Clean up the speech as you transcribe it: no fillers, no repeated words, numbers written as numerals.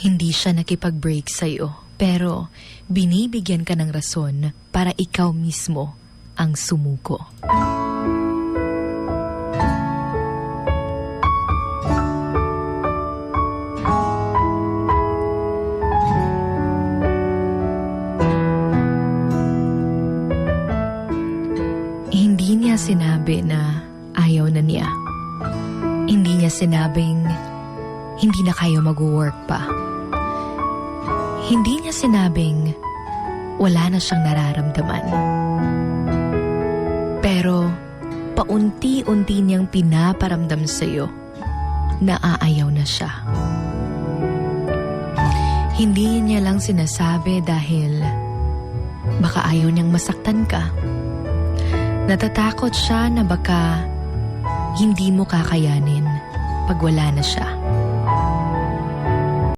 Hindi siya nakipag-break sa'yo, pero binibigyan ka ng rason para ikaw mismo ang sumuko. Hindi niya sinabi na ayaw na niya. Hindi niya sinabing hindi na kayo mag-work pa. Hindi niya sinabing wala na siyang nararamdaman. Pero paunti-unti niyang pinaparamdam sa'yo na aayaw na siya. Hindi niya lang sinasabi dahil baka ayaw niyang masaktan ka. Natatakot siya na baka hindi mo kakayanin pag wala na siya.